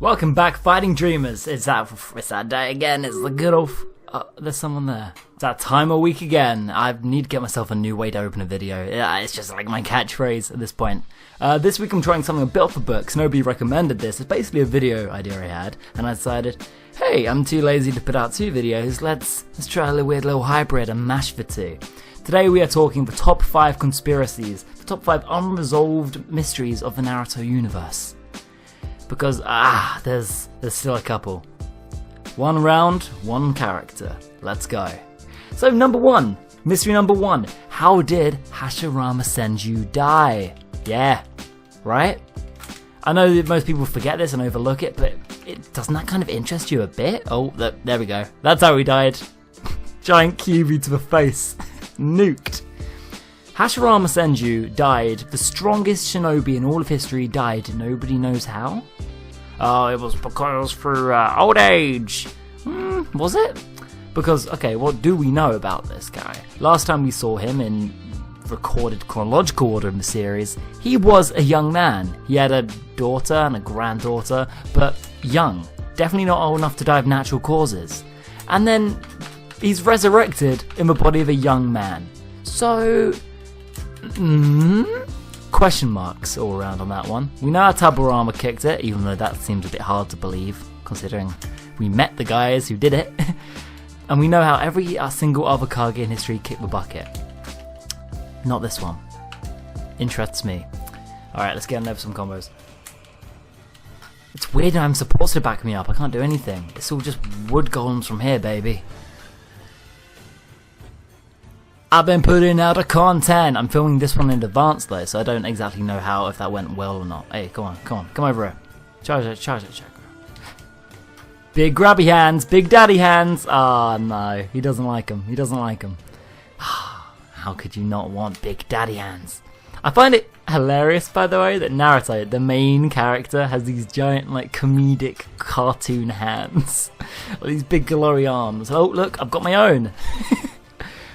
Welcome back, Fighting Dreamers. It's that day again. It's the good old... there's someone there. It's that time of week again. I need to get myself a new way to open a video. Yeah, it's just like my catchphrase at this point. This week I'm trying something a bit off the books. Nobody recommended this. It's basically a video idea I had, and I decided, hey, I'm too lazy to put out 2 videos. Let's try a weird little hybrid and mash for 2. Today we are talking the top 5 conspiracies, the top 5 unresolved mysteries of the Naruto universe. Because, there's still a couple. 1 round, 1 character. Let's go. So, mystery number 1. How did Hashirama Senju die? Yeah, right? I know that most people forget this and overlook it, but doesn't that kind of interest you a bit? Oh, there we go. That's how he died. Giant QB to the face. Nuked. Hashirama Senju died. The strongest shinobi in all of history died. Nobody knows how. Oh, it was because through old age. Was it? Because, okay, what do we know about this guy? Last time we saw him in recorded chronological order in the series, he was a young man. He had a daughter and a granddaughter, but young. Definitely not old enough to die of natural causes. And then he's resurrected in the body of a young man. So... question marks all around on that one. We know how Taburama kicked it, even though that seems a bit hard to believe, considering we met the guys who did it. And we know how every single other Kage in history kicked the bucket. Not this one. Interests me. Alright, let's get in there for some combos. It's weird I'm supposed to back me up. I can't do anything. It's all just wood golems from here, baby. I've been putting out a content. I'm filming this one in advance though, so I don't exactly know if that went well or not. Hey, come over here. Charge it. Big grabby hands, big daddy hands. Ah, no, he doesn't like them. How could you not want big daddy hands? I find it hilarious, by the way, that Naruto, the main character, has these giant, like, comedic cartoon hands. These big glory arms. Oh, look, I've got my own.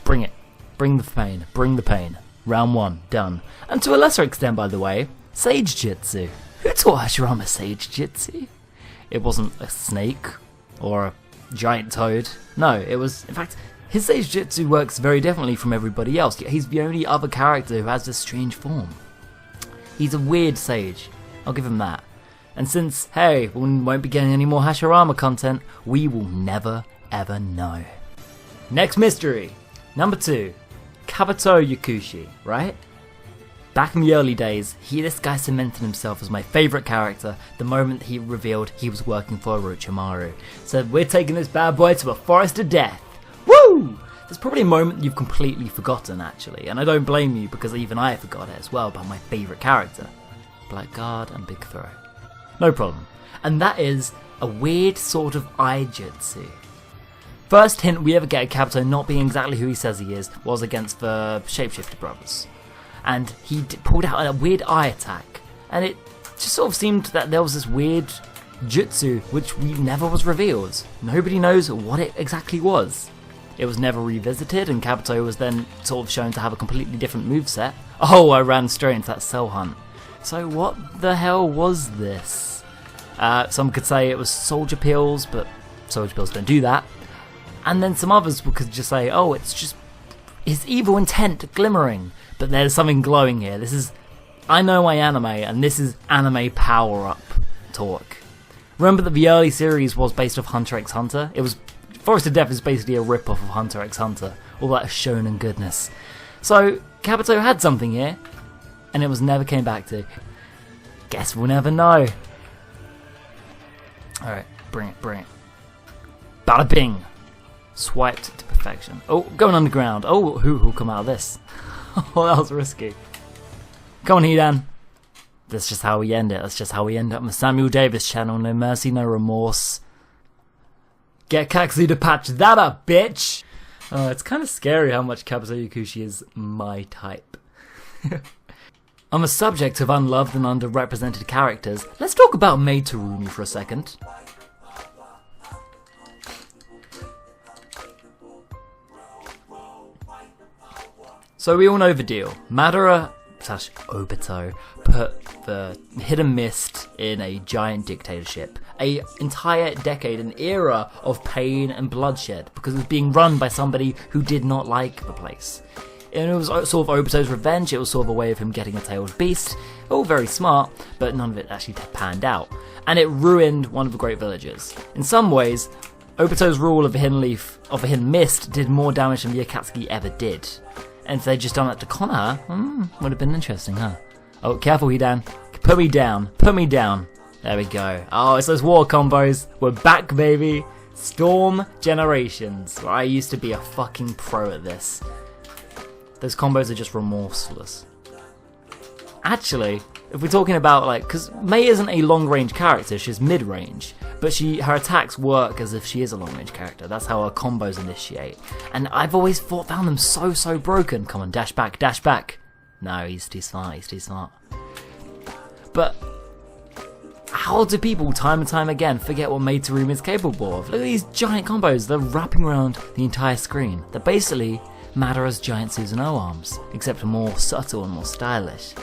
Bring it. Bring the pain. Round 1, done. And to a lesser extent, by the way, Sage Jutsu. Who taught Hashirama Sage Jutsu? It wasn't a snake or a giant toad. No, it was, in fact, his Sage Jutsu works very differently from everybody else. Yet he's the only other character who has this strange form. He's a weird sage. I'll give him that. And since, hey, we won't be getting any more Hashirama content, we will never, ever know. Next mystery. Number 2. Kabuto Yakushi, right? Back in the early days, this guy cemented himself as my favourite character the moment he revealed he was working for Orochimaru. Said, we're taking this bad boy to a forest of death. Woo! There's probably a moment you've completely forgotten, actually, and I don't blame you because even I forgot it as well about my favourite character. Blackguard and Big Throw. No problem. And that is a weird sort of eye jutsu. First hint we ever get of Kabuto not being exactly who he says he is was against the Shapeshifter brothers. And he pulled out a weird eye attack. And it just sort of seemed that there was this weird jutsu which never was revealed. Nobody knows what it exactly was. It was never revisited, and Kabuto was then sort of shown to have a completely different moveset. Oh, I ran straight into that cell hunt. So what the hell was this? Some could say it was soldier pills, but soldier pills don't do that. And then some others could just say, oh, it's just his evil intent glimmering. But there's something glowing here. I know my anime, and this is anime power-up talk. Remember that the early series was based off Hunter x Hunter? Forest of Death is basically a rip-off of Hunter x Hunter. All that shonen goodness. So, Kabuto had something here, and it was never came back to. Guess we'll never know. Alright, bring it. Bada bing! Swiped to perfection. Oh, going underground. Oh, who'll come out of this? Oh, that was risky. Come on, Hidan. That's just how we end it. That's just how we end up on the Samuel Davis channel. No mercy, no remorse. Get Kakuzu to patch that up, bitch! It's kind of scary how much Kabuto Yakushi is my type. On the subject of unloved and underrepresented characters, let's talk about Mei Terumi for a second. So we all know the deal. Madara Obito put the Hidden Mist in a giant dictatorship. A entire decade, an era of pain and bloodshed, because it was being run by somebody who did not like the place. And it was sort of Obito's revenge, it was sort of a way of him getting a tailed beast. All very smart, but none of it actually panned out. And it ruined one of the great villages. In some ways, Obito's rule of a Hidden Mist did more damage than the Akatsuki ever did. And if they'd just done that to Konoha, would have been interesting, huh? Oh, careful, Hidan. Put me down. Put me down. There we go. Oh, it's those war combos. We're back, baby. Storm Generations, where I used to be a fucking pro at this. Those combos are just remorseless. Actually, if we're talking about, like, because Mei isn't a long-range character, she's mid-range, but her attacks work as if she is a long-range character. That's how her combos initiate. And I've always found them so broken. Come on, dash back, dash back. No, he's too smart, he's too smart. But how do people time and time again forget what Mei Terumi is capable of? Look at these giant combos, they're wrapping around the entire screen. They're basically Madara's giant Susanoo arms, except more subtle and more stylish.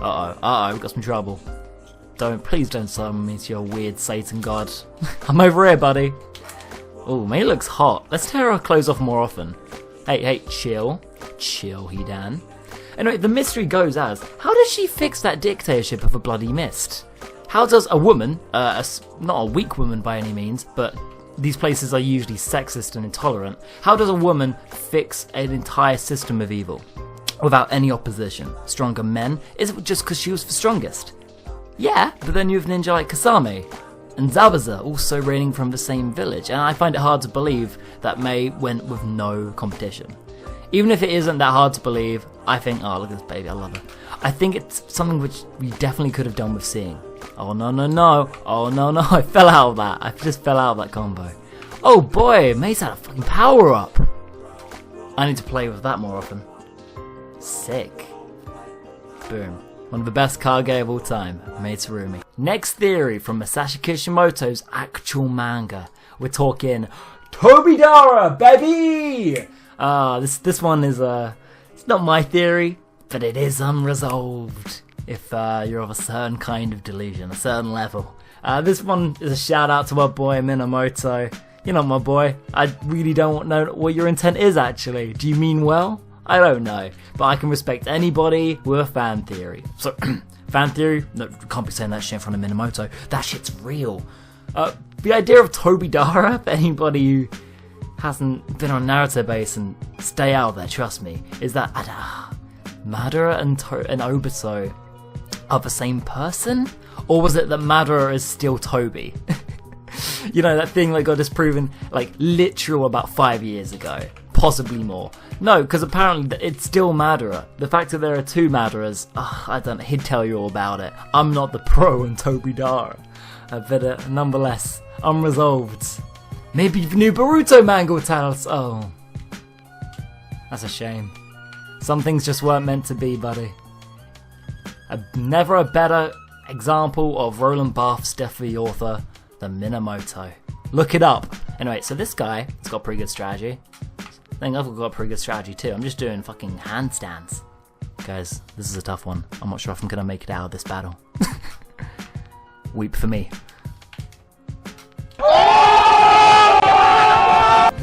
Uh-oh, we've got some trouble. Please don't summon me to your weird Satan god. I'm over here, buddy. Oh, Mei looks hot. Let's tear our clothes off more often. Hey, chill. Chill, Hidan. Anyway, the mystery goes as, how does she fix that dictatorship of a bloody mist? How does a woman, not a weak woman by any means, but these places are usually sexist and intolerant, how does a woman fix an entire system of evil without any opposition? Stronger men? Is it just because she was the strongest? Yeah, but then you have ninja like Kasame and Zabuza also reigning from the same village, and I find it hard to believe that Mei went with no competition. Even if it isn't that hard to believe, I think, oh look at this baby, I love her. I think it's something which we definitely could have done with seeing. Oh no, oh no, I fell out of that. I just fell out of that combo. Oh boy, Mei's had a fucking power up. I need to play with that more often. Sick. Boom. One of the best Kage of all time, Mei Terumi. Next theory from Masashi Kishimoto's actual manga. We're talking Tobi Dara, baby! This one is it's not my theory, but it is unresolved. If you're of a certain kind of delusion, a certain level. This one is a shout out to my boy Minamoto. You're not my boy. I really don't know what your intent is actually. Do you mean well? I don't know, but I can respect anybody with a fan theory. So, fan theory? No, can't be saying that shit in front of Minamoto. That shit's real. The idea of Tobi Dara, for anybody who hasn't been on Naruto base, and stay out of there, trust me, is that Madara and Obito are the same person? Or was it that Madara is still Tobi? You know, that thing that got disproven, like, literal about 5 years ago. Possibly more. No, because apparently it's still Madara. The fact that there are two Madaras, I don't know, he'd tell you all about it. I'm not the pro in Tobi Dara. But nonetheless, unresolved. Maybe the new Boruto manga will tell us. Oh. That's a shame. Some things just weren't meant to be, buddy. Never a better example of Roland Barthes' death for the author than Minamoto. Look it up. Anyway, so this guy has got a pretty good strategy. I think I've got a pretty good strategy too. I'm just doing fucking handstands. Guys, this is a tough one. I'm not sure if I'm gonna make it out of this battle. Weep for me.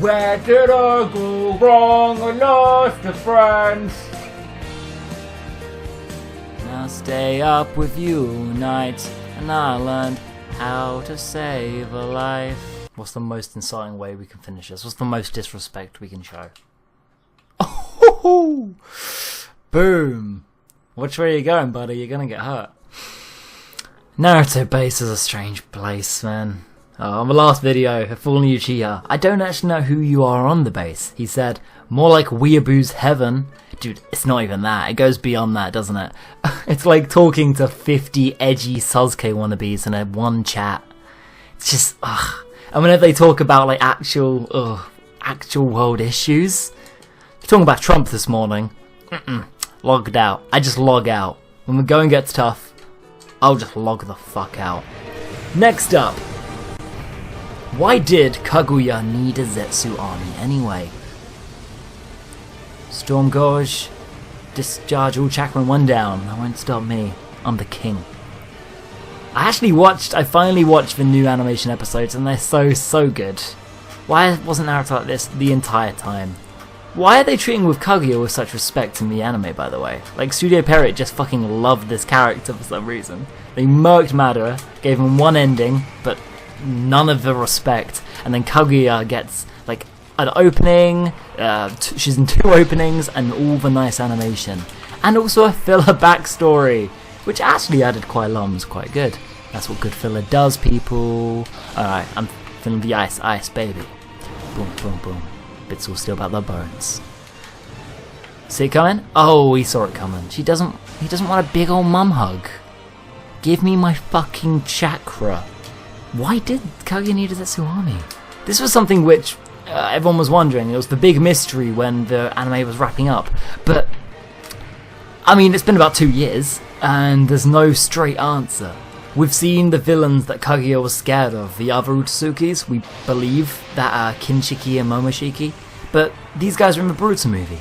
Where did I go wrong? I lost a friend. Now stay up with you night, and I learned how to save a life. What's the most insulting way we can finish this? What's the most disrespect we can show? Oh, boom. Which way are you going, buddy? You're gonna get hurt. Naruto base is a strange place, man. On the last video, Full Uchiha, I don't actually know who you are on the base. He said, more like Weeaboo's heaven. Dude, it's not even that. It goes beyond that, doesn't it? It's like talking to 50 edgy Sasuke wannabes in a one chat. It's just, ugh. And whenever they talk about like actual world issues, talking about Trump this morning, logged out. I just log out. When the going gets tough, I'll just log the fuck out. Next up, why did Kaguya need a Zetsu army anyway? Storm Gorge, discharge all chakra in one down. That won't stop me. I'm the king. I finally watched the new animation episodes, and they're so good. Why wasn't Naruto like this the entire time? Why are they treating with Kaguya with such respect in the anime, by the way? Like, Studio Parrot just fucking loved this character for some reason. They murked Madara, gave him one ending, but none of the respect, and then Kaguya gets, like, an opening, she's in 2 openings, and all the nice animation. And also a filler backstory, which actually added quite a lot and was quite good. That's what good filler does, people. Alright, I'm feeling the ice, baby. Boom, boom, boom. Bits all still about the bones. See it coming? Oh, he saw it coming. He doesn't want a big old mum hug. Give me my fucking chakra. Why did Kaguya need a Zetsu army? This was something which everyone was wondering. It was the big mystery when the anime was wrapping up. But, I mean, it's been about 2 years, and there's no straight answer. We've seen the villains that Kaguya was scared of, the other Utsukis, we believe, that are Kinshiki and Momoshiki, but these guys were in the Boruto movie,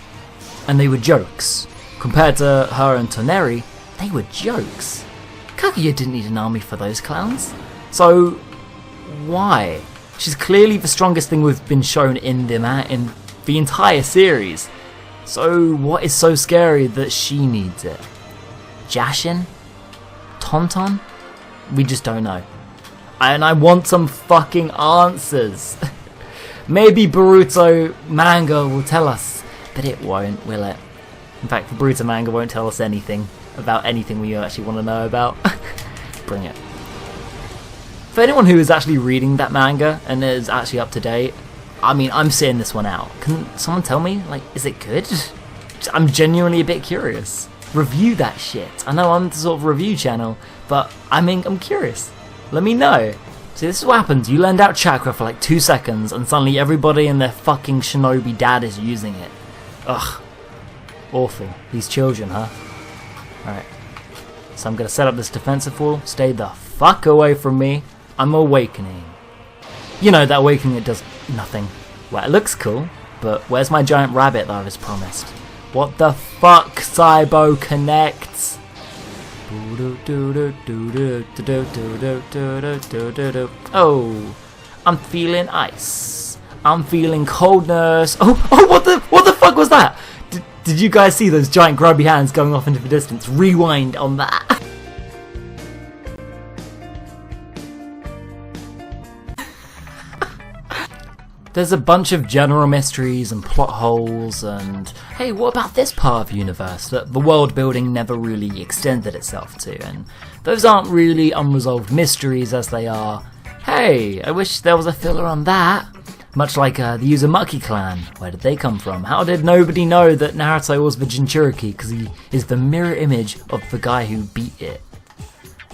and they were jokes. Compared to her and Toneri, they were jokes. Kaguya didn't need an army for those clowns. So, why? She's clearly the strongest thing we've been shown in the entire series. So, what is so scary that she needs it? Jashin? Tonton? We just don't know. And I want some fucking answers. Maybe Boruto manga will tell us, but it won't, will it? In fact, the Boruto manga won't tell us anything about anything we actually want to know about. Bring it. For anyone who is actually reading that manga and is actually up to date, I mean, I'm seeing this one out. Can someone tell me, like, is it good? I'm genuinely a bit curious. Review that shit. I know I'm the sort of review channel, but I mean, I'm curious. Let me know. See, this is what happens. You lend out chakra for like 2 seconds, and suddenly everybody and their fucking shinobi dad is using it. Ugh. Awful. These children, huh? Alright. So I'm gonna set up this defensive wall. Stay the fuck away from me. I'm awakening. You know, that awakening, it does nothing. Well, it looks cool, but where's my giant rabbit that I was promised? What the fuck, Saibo connects? Oh, I'm feeling ice. I'm feeling coldness. Oh, what the fuck was that? Did you guys see those giant grubby hands going off into the distance? Rewind on that. There's a bunch of general mysteries and plot holes and, hey, what about this part of the universe that the world building never really extended itself to? And those aren't really unresolved mysteries as they are, hey, I wish there was a filler on that. Much like the Uzumaki clan. Where did they come from? How did nobody know that Naruto was the Jinchuriki? Because he is the mirror image of the guy who beat it.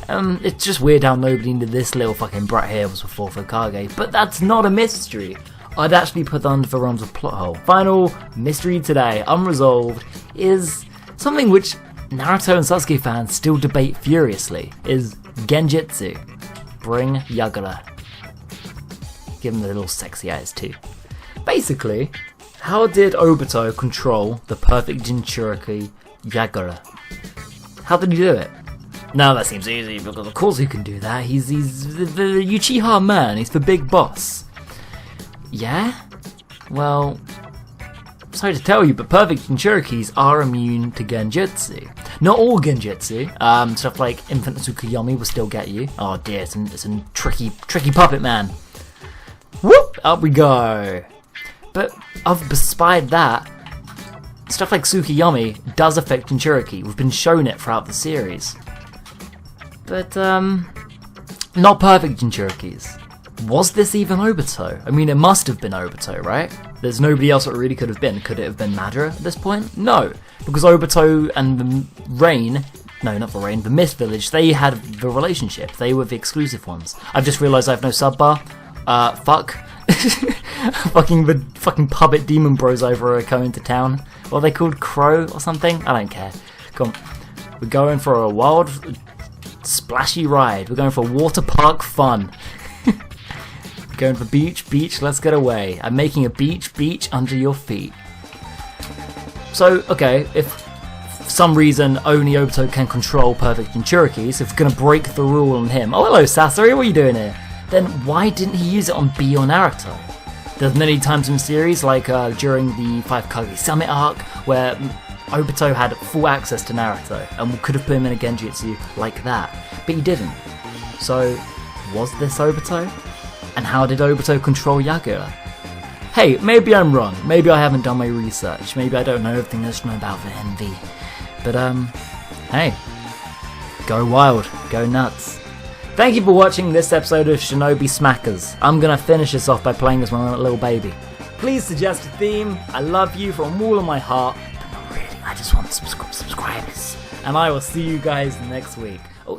It's just weird how nobody knew this little fucking brat here was the fourth Hokage, but that's not a mystery. I'd actually put that under the realms of plot hole. Final mystery today, unresolved, is something which Naruto and Sasuke fans still debate furiously, is Genjutsu. Bring Yagura. Give him the little sexy eyes too. Basically, how did Obito control the perfect Jinchuriki Yagura? How did he do it? Now that seems easy, because of course he can do that. He's the Uchiha man, he's the big boss. Yeah? Well, sorry to tell you, but perfect Jinchurikis are immune to Genjutsu. Not all Genjutsu. Stuff like Infinite Tsukuyomi will still get you. Oh dear, it's a tricky puppet man. Whoop! Up we go. But despite that, stuff like Tsukuyomi does affect Jinchuriki. We've been shown it throughout the series. But, not perfect Jinchurikis. Was this even Obito? I mean, it must have been Obito, right? There's nobody else it really could have been. Could it have been Madara at this point? No. Because Obito and the the Mist Village, they had the relationship. They were the exclusive ones. I've just realised I have no sub bar. Fuck. The fucking puppet demon bros over are coming to town. What are they called? Crow or something? I don't care. Come on. We're going for a wild, splashy ride. We're going for water park fun. Going for beach, let's get away. I'm making a beach under your feet. So, okay, if for some reason only Obito can control perfect Jinchuriki, so if we're gonna break the rule on him, oh hello Sasori, what are you doing here? Then why didn't he use it on B or Naruto? There's many times in the series, like during the 5 Kage Summit arc, where Obito had full access to Naruto and could have put him in a Genjutsu like that, but he didn't. So, was this Obito? And how did Obito control Yagura? Hey, maybe I'm wrong, maybe I haven't done my research, maybe I don't know everything there's to know about the NV, but hey, go wild, go nuts. Thank you for watching this episode of Shinobi Smackers. I'm gonna finish this off by playing as my little baby. Please suggest a theme, I love you from all of my heart, but not really, I just want subscribers. And I will see you guys next week.